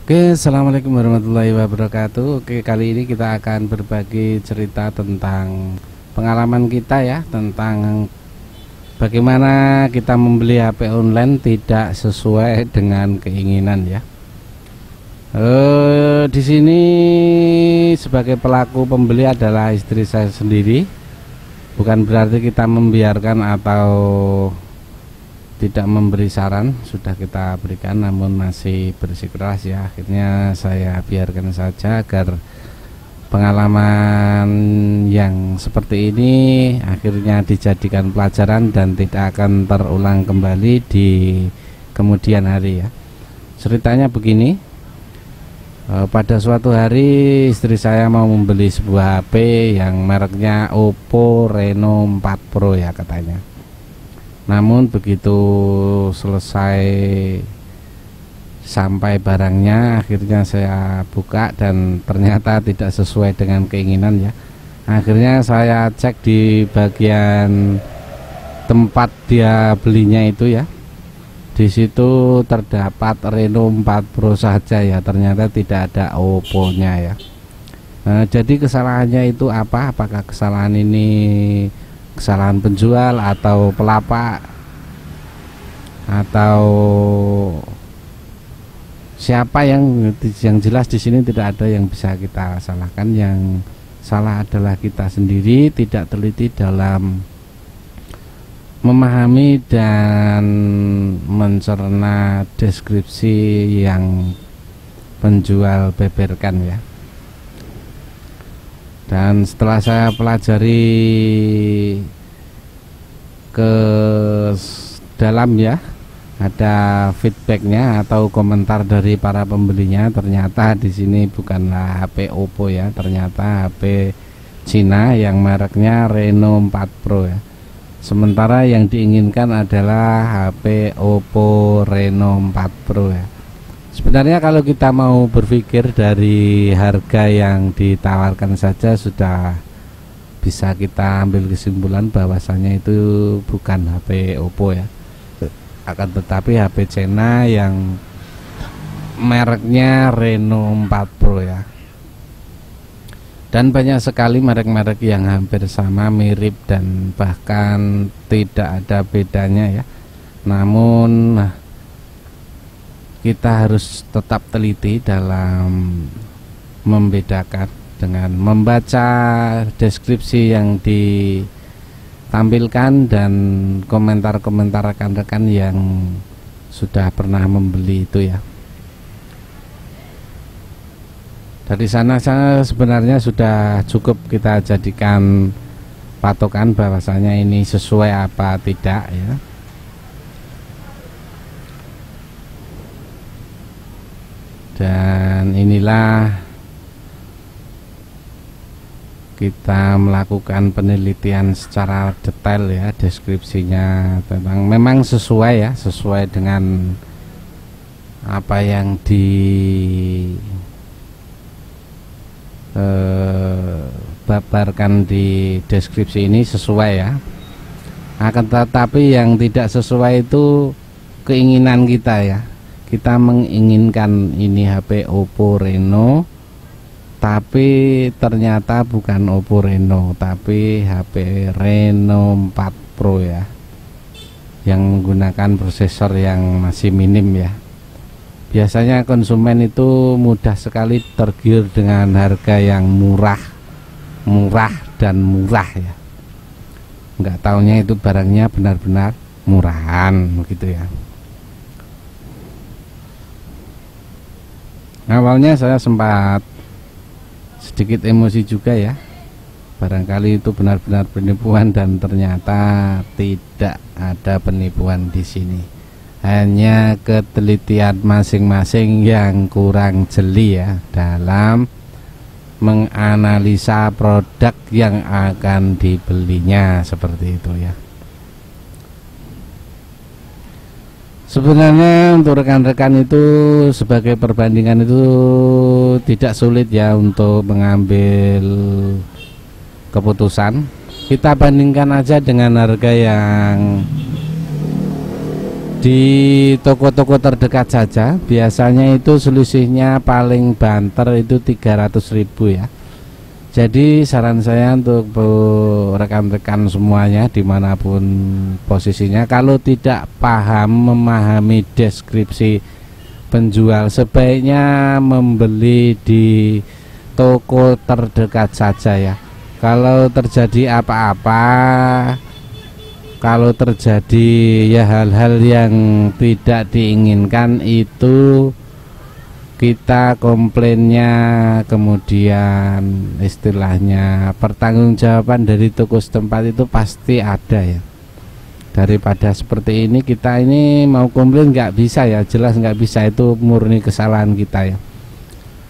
Oke, assalamualaikum warahmatullahi wabarakatuh. Oke, kali ini kita akan berbagi cerita tentang pengalaman kita ya, tentang bagaimana kita membeli HP online tidak sesuai dengan keinginan ya. Di sini sebagai pelaku pembeli adalah istri saya sendiri. Bukan berarti kita membiarkan atau tidak memberi saran, sudah kita berikan namun masih bersikeras ya. Akhirnya saya biarkan saja agar pengalaman yang seperti ini akhirnya dijadikan pelajaran dan tidak akan terulang kembali di kemudian hari ya. Ceritanya begini, pada suatu hari istri saya mau membeli sebuah HP yang mereknya Oppo Reno 4 Pro ya katanya. Namun begitu selesai sampai barangnya, akhirnya saya buka dan ternyata tidak sesuai dengan keinginan ya. Akhirnya saya cek di bagian tempat dia belinya itu ya. Di situ terdapat Reno 4 Pro saja ya, ternyata tidak ada Oppo-nya ya. Jadi kesalahannya itu apa? Apakah kesalahan ini kesalahan penjual atau pelapak atau siapa? Yang jelas di sini tidak ada yang bisa kita salahkan. Yang salah adalah kita sendiri, tidak teliti dalam memahami dan mencerna deskripsi yang penjual beberkan ya. Dan setelah saya pelajari ke dalam ya, ada feedbacknya atau komentar dari para pembelinya. Ternyata di sini bukanlah HP Oppo ya, ternyata HP Cina yang mereknya Reno 4 Pro ya. Sementara yang diinginkan adalah HP Oppo Reno 4 Pro ya. Sebenarnya kalau kita mau berpikir dari harga yang ditawarkan saja sudah bisa kita ambil kesimpulan bahwasanya itu bukan HP Oppo ya. Akan tetapi HP Cina yang mereknya Reno 4 Pro ya. Dan banyak sekali merek-merek yang hampir sama, mirip dan bahkan tidak ada bedanya ya. Namun kita harus tetap teliti dalam membedakan dengan membaca deskripsi yang ditampilkan dan komentar-komentar rekan-rekan yang sudah pernah membeli itu ya. Dari sana sebenarnya sudah cukup kita jadikan patokan bahwasanya ini sesuai apa tidak ya. Dan inilah kita melakukan penelitian secara detail ya, deskripsinya tentang memang sesuai ya, sesuai dengan apa yang dibabarkan di deskripsi ini sesuai ya. Akan tetapi yang tidak sesuai itu keinginan kita ya. Kita menginginkan ini HP Oppo Reno, tapi ternyata bukan Oppo Reno, tapi HP Reno 4 Pro ya, yang menggunakan prosesor yang masih minim ya. Biasanya konsumen itu mudah sekali tergiur dengan harga yang murah dan murah ya. Nggak taunya itu barangnya benar-benar murahan begitu ya. Awalnya saya sempat sedikit emosi juga ya, barangkali itu benar-benar penipuan, dan ternyata tidak ada penipuan di sini. Hanya ketelitian masing-masing yang kurang jeli ya dalam menganalisa produk yang akan dibelinya, seperti itu ya. Sebenarnya untuk rekan-rekan itu sebagai perbandingan itu tidak sulit ya untuk mengambil keputusan. Kita bandingkan aja dengan harga yang di toko-toko terdekat saja biasanya itu selisihnya paling banter itu 300.000 ya. Jadi saran saya untuk rekan-rekan semuanya dimanapun posisinya, kalau tidak paham memahami deskripsi penjual, sebaiknya membeli di toko terdekat saja ya. Kalau terjadi apa-apa, kalau terjadi ya hal-hal yang tidak diinginkan, itu kita komplainnya, kemudian istilahnya pertanggungjawaban dari toko setempat itu pasti ada ya. Daripada seperti ini, kita ini mau komplain nggak bisa ya, jelas nggak bisa, itu murni kesalahan kita ya.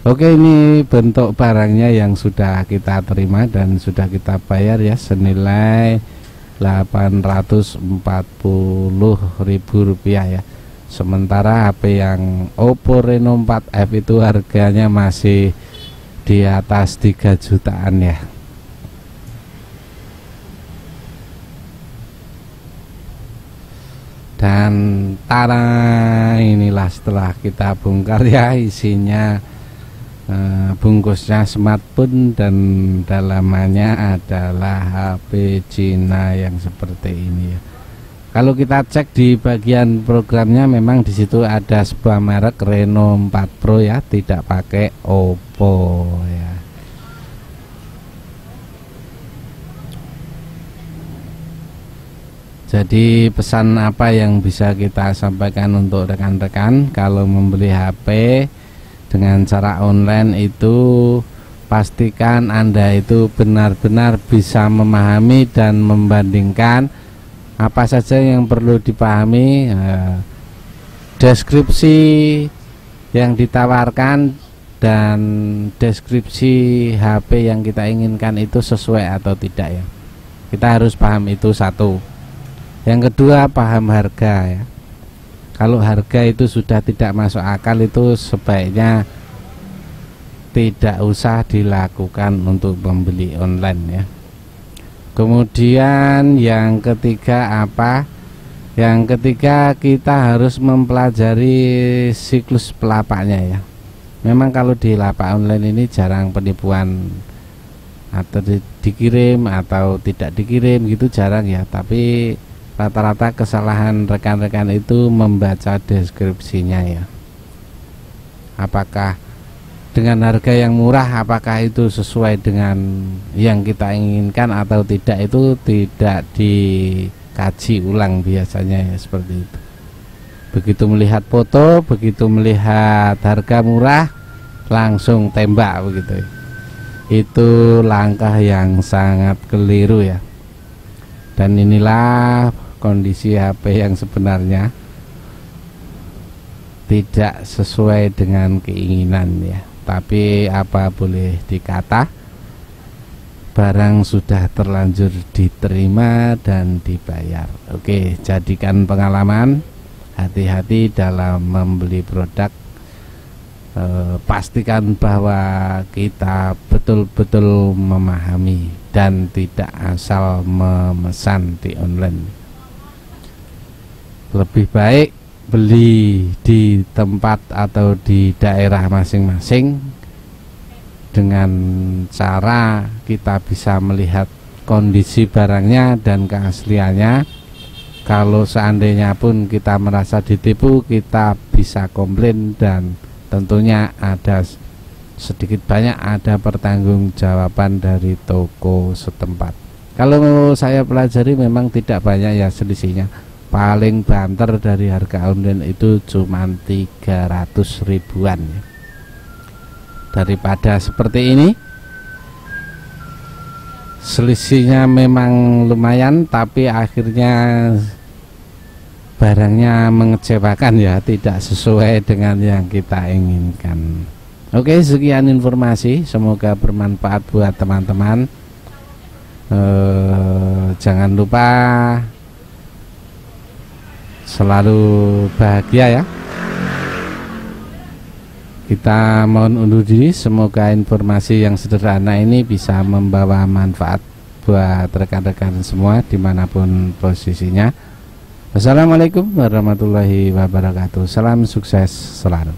Oke, ini bentuk barangnya yang sudah kita terima dan sudah kita bayar ya, senilai Rp840.000 ya. Sementara HP yang Oppo Reno 4F itu harganya masih di atas 3 jutaan ya. Dan tara, inilah setelah kita bongkar ya, isinya bungkusnya smartphone dan dalamannya adalah HP Cina yang seperti ini ya. Kalau kita cek di bagian programnya, memang di situ ada sebuah merek Reno 4 Pro ya, tidak pakai Oppo ya. Jadi pesan apa yang bisa kita sampaikan untuk rekan-rekan kalau membeli HP dengan cara online itu, pastikan Anda itu benar-benar bisa memahami dan membandingkan apa saja yang perlu dipahami, deskripsi yang ditawarkan dan deskripsi HP yang kita inginkan itu sesuai atau tidak ya. Kita harus paham itu satu. Yang kedua, paham harga ya. Kalau harga itu sudah tidak masuk akal, itu sebaiknya tidak usah dilakukan untuk membeli online ya. Kemudian yang ketiga apa? Yang ketiga, kita harus mempelajari siklus pelapaknya ya. Memang kalau di lapak online ini jarang penipuan, atau dikirim atau tidak dikirim gitu jarang ya. Tapi rata-rata kesalahan rekan-rekan itu membaca deskripsinya ya. Apakah dengan harga yang murah, apakah itu sesuai dengan yang kita inginkan atau tidak, itu tidak dikaji ulang biasanya ya, seperti itu. Begitu melihat foto, begitu melihat harga murah, langsung tembak begitu ya. Itu langkah yang sangat keliru ya. Dan inilah kondisi HP yang sebenarnya tidak sesuai dengan keinginan ya. Tapi apa boleh dikata, barang sudah terlanjur diterima dan dibayar. Oke, jadikan pengalaman, hati-hati dalam membeli produk. Pastikan bahwa kita betul-betul memahami dan tidak asal memesan di online. Lebih baik beli di tempat atau di daerah masing-masing, dengan cara kita bisa melihat kondisi barangnya dan keasliannya. Kalau seandainya pun kita merasa ditipu, kita bisa komplain dan tentunya ada sedikit banyak ada pertanggungjawaban dari toko setempat. Kalau saya pelajari memang tidak banyak ya selisihnya. Paling banter dari harga online itu cuma 300 ribuan ya. Daripada seperti ini, selisihnya memang lumayan, tapi akhirnya barangnya mengecewakan ya, tidak sesuai dengan yang kita inginkan. Oke, sekian informasi, semoga bermanfaat buat teman-teman. Jangan lupa selalu bahagia ya. Kita mohon undur diri, semoga informasi yang sederhana ini bisa membawa manfaat buat rekan-rekan semua dimanapun posisinya. Wassalamualaikum warahmatullahi wabarakatuh. Salam sukses selalu.